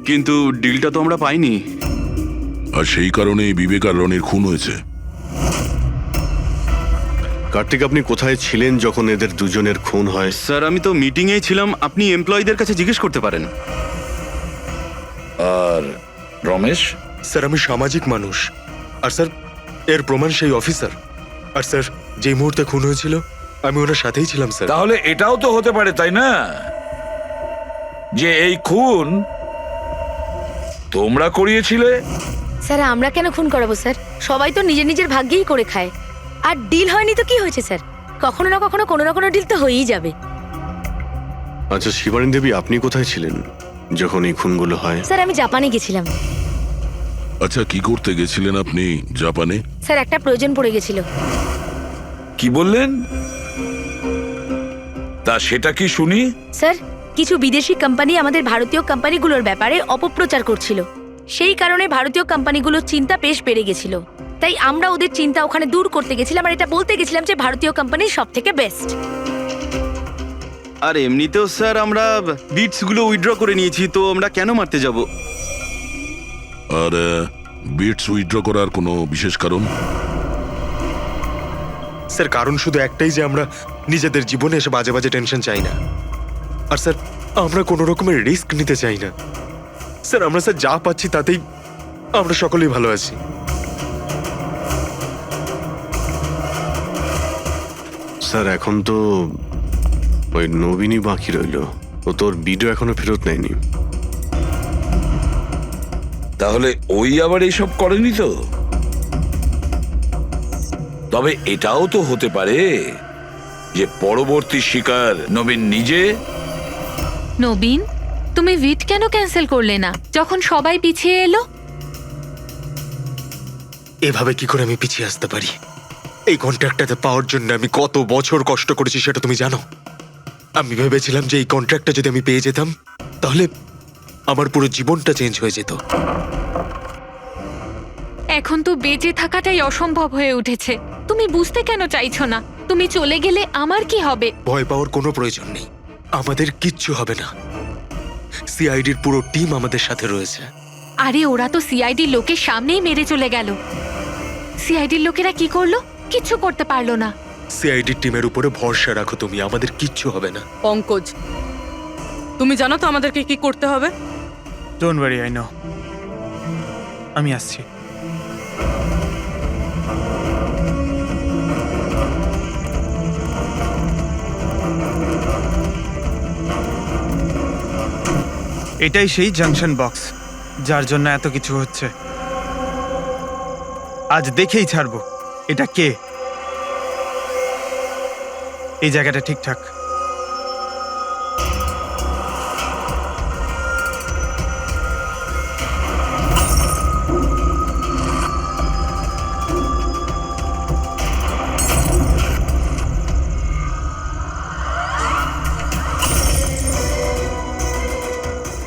কিন্তু ডিলটা তো আমরা পাইনি। আর সেই কারণেই বিবেক আর রনির খুন হয়েছে। কার্তিক, আপনি কোথায় ছিলেন যখন এদের দুজনের খুন হয়? স্যার, আমি তো মিটিংয়েই ছিলাম। আপনি এমপ্লয়ীদের কাছে জিজ্ঞেস করতে পারেন। আর রমেশ? স্যার আমি সামাজিক মানুষ, আর স্যার এর প্রমাণ সেই অফিসার। আর স্যার যে মুহূর্তে খুন হয়েছিল আমি ওনার সাথেই ছিলাম স্যার। তাহলে এটাও তো হতে পারে, তাই না, যে এই খুন তোমরা করিয়েছিলে? স্যার আমরা কেন খুন করাবো স্যার? সবাই তো নিজের নিজের ভাগ্যেই করে খায়। আর ডিল হয়নি তো কি হয়েছে স্যার? কখনো না কখনো কোনো না কোনো ডিল তো হয়েই যাবে। আচ্ছা শিবানী দেবী, আপনি কোথায় ছিলেন যখন এই খুনগুলো হয়? স্যার আমি জাপানে গেছিলাম। আচ্ছা, কি করতে গেছিলেন আপনি জাপানে? স্যার একটা প্রয়োজন পড়ে গেছিল। কি বললেন? তা সেটা কি শুনি। স্যার কিছু বিদেশি কোম্পানি আমাদের ভারতীয় কোম্পানিগুলোর ব্যাপারে অপপ্রচার করছিল। সেই কারণে ভারতীয় কোম্পানিগুলোর চিন্তা বেশ বেড়ে গেছিল। তাই আমরা ওদের চিন্তা ওখানে দূর করতে গেছিলাম, আর এটা বলতে গেছিলাম যে ভারতীয় কোম্পানি সব থেকে বেস্ট। আর এমনিতেও স্যার আমরা বিটসগুলো উইথড্র করে নিয়েছি, তো আমরা কেন মারতে যাব? আর বিটস উইথড্র করার কোনো বিশেষ কারণ? স্যার কারণ শুধু একটাই, যে আমরা নিজেদের জীবনে এসে বাজে বাজে টেনশন চাই না। আর স্যার আমরা কোনো রকমের রিস্ক নিতে চাই না। স্যার আমরা স্যার যা পাচ্ছি তাতেই আমরা সকলেই ভালো আছি। স্যার এখন তো ওই নবীনই বাকি রইল, ও তোর ভিডিও এখনো ফেরত নেয়নি। তাহলে ওই আবার এইসব করেনি তো? তবে এটাও তো হতে পারে যে পরবর্তী শিকার নবীন নিজে। নবীন, তুমি ভিট কেন ক্যান্সেল করলে না যখন সবাই পিছিয়ে এলো? এভাবে কি করে আমি পিছিয়ে আসতে পারি? এই কন্ট্রাক্টটাতে পাওয়ার জন্য আমি কত বছর কষ্ট করেছি সেটা তুমি জানো। আমি ভেবেছিলাম যে এই কন্ট্রাক্টটা যদি আমি পেয়ে যেতাম তাহলে আমার পুরো জীবনটা চেঞ্জ হয়ে যেত। এখন তো বেঁচে থাকাটাই অসম্ভব হয়ে উঠেছে। তুমি বুঝতে কেন চাইছো না? তুমি চলে গেলে আমার কি হবে? ভয় পাওয়ার কোনো প্রয়োজন নেই, আমাদের কিচ্ছু হবে না। সিআইডির পুরো টিম আমাদের সাথে রয়েছে। আরে ওরা তো সিআইডির লোকের সামনেই মেরে চলে গেল। সিআইডির লোকেরা কি করলো? কিচ্ছু করতে পারলো না। সিআইডির টিমের উপরে ভরসা রাখো তুমি, আমাদের কিচ্ছু হবে না। পঙ্কজ, তুমি জানো তো আমাদেরকে কি করতে হবে? Don't worry, I know. আমি আসছি। এটাই সেই জাংশন বক্স যার জন্য এত কিছু হচ্ছে। আজ দেখেই ছাড়বো এটা কে। এই জায়গাটা ঠিকঠাক।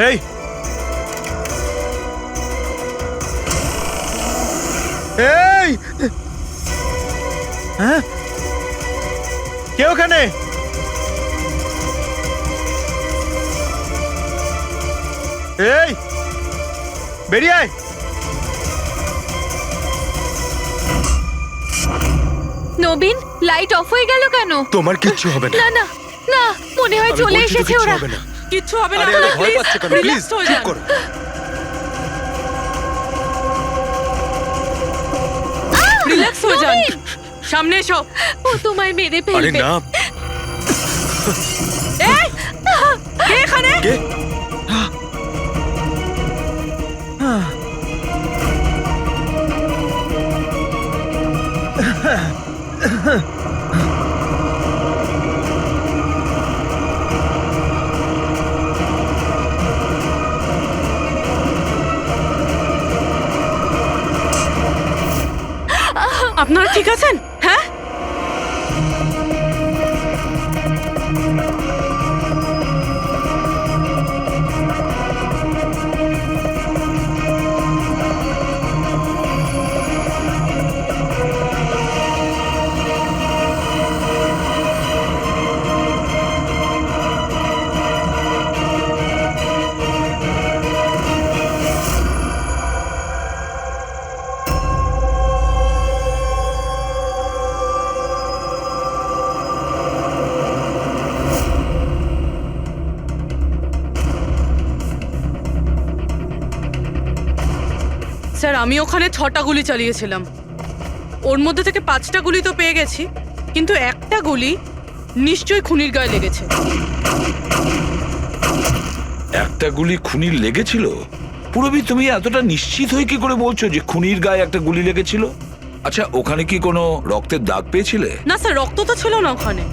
এই এই হ্যাঁ, কে ওখানে? এই বেরিয়ে আয়। নবীন, লাইট অফ হয়ে গেল কেন? তোমার কিচ্ছু হবে না। না না না, মনে হয় আমি চলে বলছি তো এসেছে কিচ্ছু ওরা। হবে না। কিচ্ছু হবে না। আরে আরে ভয় পাচ্ছ কেন? প্লিজ রিল্যাক্স হয়ে চুপ যান। করো। রিল্যাক্স হয়ে যান। সামনে এসো। ও তোমায় মেরে আরে ফেলবে। না। এই, কে এখানে? কে? আপনারা ঠিক আছেন? হ্যাঁ, স্যার, আমি ওখানে 6টা গুলি চালিয়েছিলাম। ওর মধ্যে থেকে 5টা গুলি তো পেয়ে গেছি, কিন্তু একটা গুলি নিশ্চয়ই খুনির গায়ে লেগেছে। একটা গুলি খুনির লেগেছিল? পুরবি, তুমি এতটা নিশ্চিত হয়ে কি করে বলছো যে খুনির গায়ে একটা গুলি লেগেছিল? আচ্ছা, ওখানে কি কোনো রক্তের দাগ পেয়েছিলে? না স্যার, রক্ত তো ছিল না ওখানে,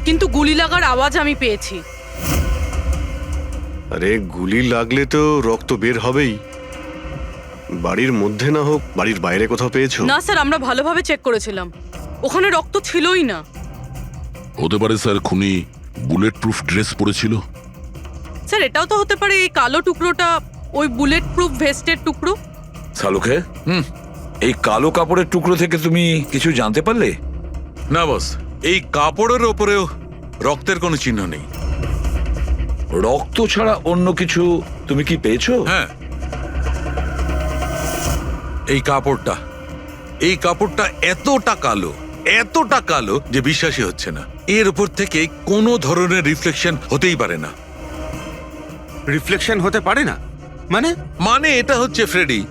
কিন্তু গুলি লাগার আওয়াজ আমি পেয়েছি। আরে গুলি লাগলে তো রক্ত বের হবেই। বাড়ির মধ্যে না হোক বাড়ির বাইরে কোথাও পেয়েছো? না স্যার, আমরা ভালোভাবে চেক করেছিলাম, ওখানে রক্ত ছিলই না। হতে পারে স্যার খুনি বুলেট প্রুফ ড্রেস পরেছিল। স্যার, এটাও তো হতে পারে এই কালো টুকরোটা ওই বুলেট প্রুফ ভেস্টের টুকরো। শালুকে, এই কালো কাপড়ের টুকরো থেকে তুমি কিছু জানতে পারলে? না বস, এই কাপড়ের ওপরেও রক্তের কোনো চিহ্ন নেই। রক্ত ছাড়া অন্য কিছু তুমি কি পেয়েছো? হ্যাঁ, এই কাপড়টা এতটা কালো যে বিশ্বাসই হচ্ছে না। এর উপর থেকে কোনো ধরনের রিফ্লেকশন হতেই পারে না। রিফ্লেকশন হতে পারে না মানে এটা হচ্ছে ফ্রেডি,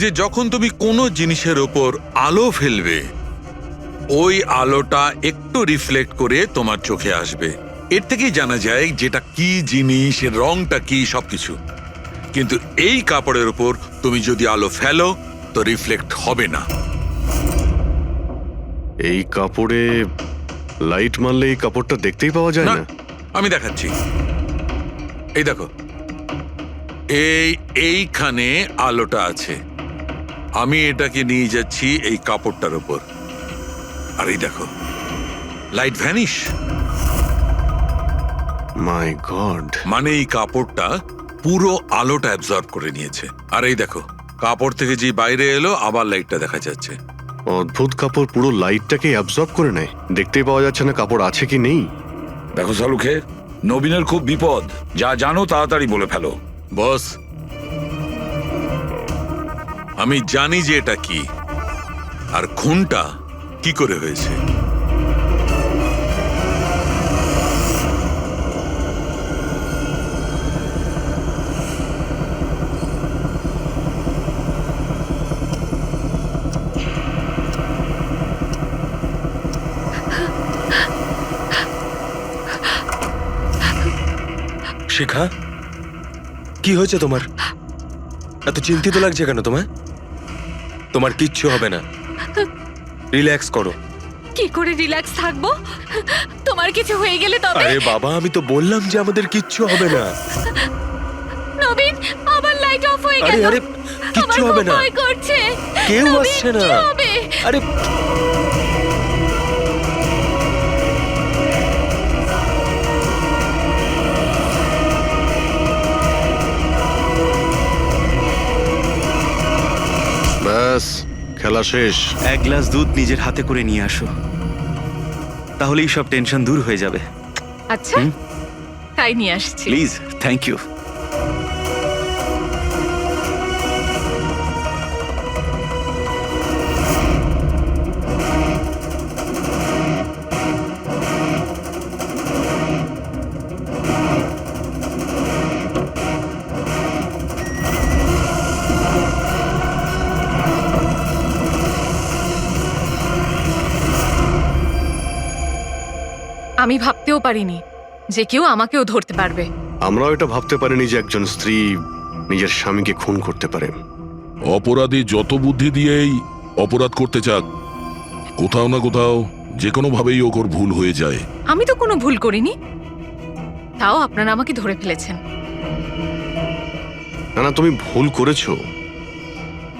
যে যখন তুমি কোনো জিনিসের ওপর আলো ফেলবে ওই আলোটা একটু রিফ্লেক্ট করে তোমার চোখে আসবে। এর থেকেই জানা যায় যেটা কি জিনিস, এর রংটা কি, সবকিছু। কিন্তু এই কাপড়ের উপর তুমি যদি আলো ফেলো তো রিফ্লেক্ট হবে না। এই কাপড়ে লাইট মারলে এই কাপড়টা দেখতেই পাওয়া যায় না না। আমি দেখাচ্ছি, এই দেখো, এইখানে আলোটা আছে। আমি এটাকে নিয়ে যাচ্ছি এই কাপড়টার উপর, আর এই দেখো লাইট ভ্যানিশ। মাই গড। মানে এই কাপড়টা পুরো আলোটা অ্যাবজর্ব করে নিয়েছে। আর এই দেখো, কাপড় থেকে যে বাইরে এলো আবার লাইটটা দেখা যাচ্ছে। অদ্ভুত, কাপড় পুরো লাইটটাকে অ্যাবজর্ব করে নেয়, দেখতেই পাওয়া যাচ্ছে না কাপড় আছে কি নেই। দেখো শালুখে, নবীনের খুব বিপদ, যা জানো তাড়াতাড়ি বলে ফেলো। বস, আমি জানি যে এটা কি, আর খুনটা কি করে হয়েছে। শিখা, কি হয়েছে তোমার? এত চিন্তিত লাগছে কেন তোমায়? তোমার কিচ্ছু হবে না, রিল্যাক্স করো। কি করে রিল্যাক্স থাকবো? তোমার কিছু হয়ে গেলে তবে? আরে বাবা, আমি তো বললাম যে আমাদের কিচ্ছু হবে না। নবীন, আবার লাইট অফ হয়ে আরে গেল। আরে, কিচ্ছু আমার হবে খুব না, ভয় করছে। কেউ নবীন, আসছে না। কি হবে? আরে ব্যাস, খেলা শেষ। এক গ্লাস দুধ নিজের হাতে করে নিয়ে আসো, তাহলেই সব টেনশন দূর হয়ে যাবে। আচ্ছা, তাই নিয়ে আসছি। Please, thank you. আমি ভাবতেও পারিনি যে কেউ আমাকেও ধরতে পারবে। আমরাও এটা ভাবতে পারিনি যে একজন স্ত্রী নিজের স্বামীকে খুন করতে পারে। অপরাধী যত বুদ্ধি দিয়েই অপরাধ করতে চাক, কোথাও না কোথাও যে কোনো ভাবেই ওর ভুল হয়ে যায়। আমি তো কোনো ভুল করিনি, তাও আপনারা আমাকে ধরে ফেলেছেন। না না, তুমি ভুল করেছো।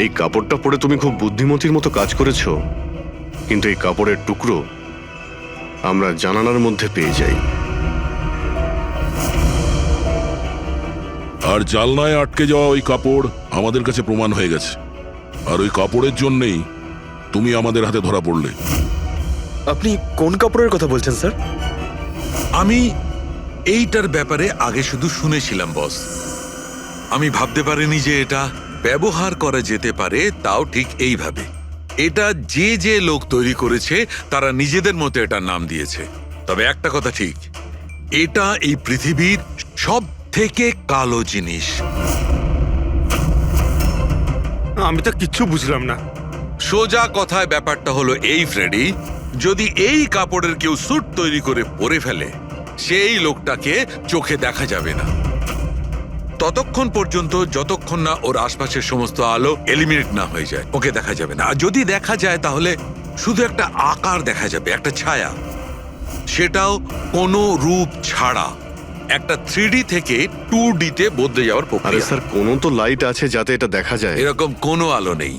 এই কাপড়টা পরে তুমি খুব বুদ্ধিমতীর মতো কাজ করেছো, কিন্তু এই কাপড়ের টুকরো আমরা জানালার মধ্যে পেয়ে যাই। আর জালনায় আটকে যাওয়া ওই কাপড় আমাদের কাছে প্রমাণ হয়ে গেছে, আর ওই কাপড়ের জন্যেই তুমি আমাদের হাতে ধরা পড়লে। আপনি কোন কাপড়ের কথা বলছেন স্যার? আমি এইটার ব্যাপারে আগে শুধু শুনেছিলাম বস। আমি ভাবতে পারিনি যে এটা ব্যবহার করা যেতে পারে, তাও ঠিক এইভাবে। এটা যে যে লোক তৈরি করেছে তারা নিজেদের মতো এটার নাম দিয়েছে। তবে একটা কথা ঠিক, এটা এই পৃথিবীর সব থেকে কালো জিনিস। আমি তো কিচ্ছু বুঝলাম না। সোজা কথায় ব্যাপারটা হলো এই ফ্রেডি, যদি এই কাপড়ের কেউ স্যুট তৈরি করে পরে ফেলে, সেই লোকটাকে চোখে দেখা যাবে না ততক্ষণ পর্যন্ত, যতক্ষণ না ওর আশপাশের সমস্ত আলো এলিমিনেট না হয়ে যায়। ওকে দেখা যাবে না, আর যদি দেখা যায় তাহলে শুধু একটা আকার দেখা যাবে, একটা ছায়া, সেটাও কোনো রূপ ছাড়া। একটা 3D থেকে 2D তে বদলে যাওয়ার আরে প্রক্রিয়া। স্যার, কোনো তো লাইট আছে যাতে এটা দেখা যায়। এরকম কোনো আলো নেই,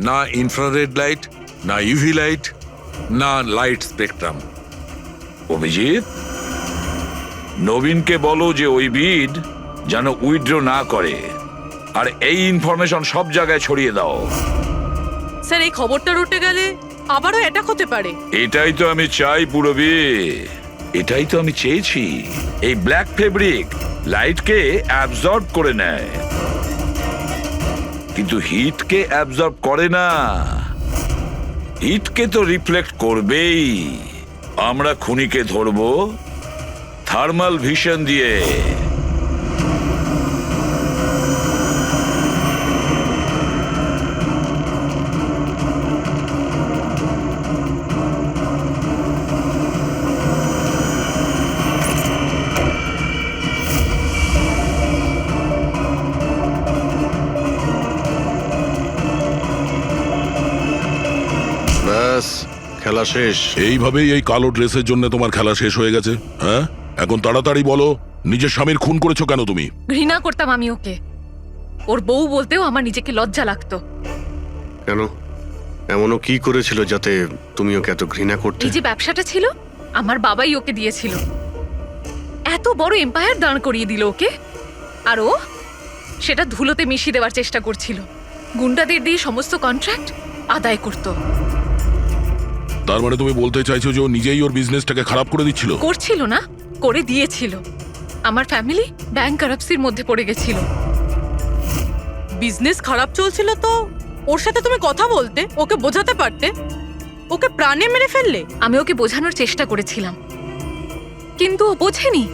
না ইনফ্রারেড লাইট, না ইউভি লাইট, না লাইট স্পেকট্রাম। অভিজিৎ, নবীনকে বলো যে ওই বিড যেন উইথড্র না করে, আর এই ইনফরমেশন সব জায়গায় ছড়িয়ে দাও। স্যার, এই খবরটা রটে গেলে আবারও অ্যাটাক হতে পারে। এটাই তো আমি চাই পুরবি, এটাই তো আমি চেয়েছি। এই ব্ল্যাক ফেব্রিক লাইটকে অ্যাবজর্ব করে নেয়, কিন্তু হিটকে অ্যাবজর্ব করে না। হিটকে তো রিফ্লেক্ট করবেই। আমরা খুনিকে ধরবো থার্মাল ভিশন দিয়ে। ব্যাস, খেলা শেষ। এইভাবেই এই কালো ড্রেসের জন্য তোমার খেলা শেষ হয়ে গেছে? হ্যাঁ, এখন তাড়াতাড়ি বলো, নিজের স্বামীর খুন করেছো কেন তুমি? ঘৃণা করতাম আমি ওকে। ওর বউ বলতেও আমার নিজেকে লজ্জা লাগতো। কেন? এমনও কি করেছিল যাতে তুমি ওকে এত ঘৃণা করতে? এই যে ব্যবসাটা ছিল, আমার বাবাই ওকে দিয়েছিল। এত বড় এম্পায়ার দাঁড় করিয়ে দিল ওকে, আর ও সেটা ধুলোতে মিশিয়ে দেওয়ার চেষ্টা করছিল। গুন্ডাদের দিয়ে সমস্ত কন্ট্রাক্ট আদায় করত। তার মানে তুমি বলতে চাইছো যে ও নিজেই ওর বিজনেসটাকে খারাপ করে দিচ্ছিল? করছিল না, করে দিয়েছিল। আমার ফ্যামিলি ব্যাংক কারাপসির মধ্যে পড়ে গেছিল। বিজনেস খারাপ চলছিল তো ওর সাথে তুমি কথা বলতে, ওকে বোঝাতে পারতে। ওকে প্রাণে মেরে ফেললে। আমি ওকে বোঝানোর চেষ্টা করেছিলাম, কিন্তু ও বোঝেনি।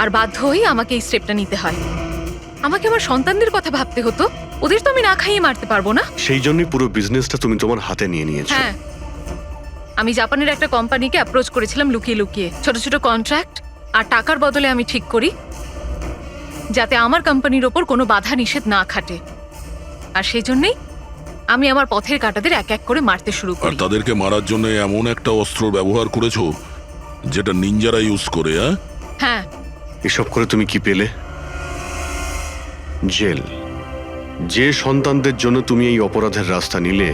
আর বাধ্য হয়ে আমাকে এই স্টেপটা নিতে হয়। আমাকে আমার সন্তানদের কথা ভাবতে হতো। ওদের তো আমি না খাইয়ে মারতে পারবো না। সেই জন্যই পুরো বিজনেসটা তুমি তোমার হাতে নিয়ে নিয়েছো। হ্যাঁ, আমি জাপানের একটা কোম্পানিকে অ্যাপ্রোচ করেছিলাম লুকিয়ে লুকিয়ে। ছোট ছোট কন্ট্রাক্ট আর টাকার বদলে আমি ঠিক করি যাতে আমার কোম্পানির ওপর কোনো বাধা নিষেধ না খাটে। আর সেই জন্যই আমি আমার পথের কাঁটাদের এক এক করে মারতে শুরু আর করি। তাদেরকে মারার জন্য এমন একটা অস্ত্র ব্যবহার করেছো যেটা নিনজারা ইউজ করে? হ্যাঁ, এসব করে তুমি কি পেলে? জেল। যে সন্তানদের জন্য তুমি এই অপরাধের রাস্তা নিলে,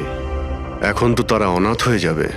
এখন তো তারা অনাথ হয়ে যাবে।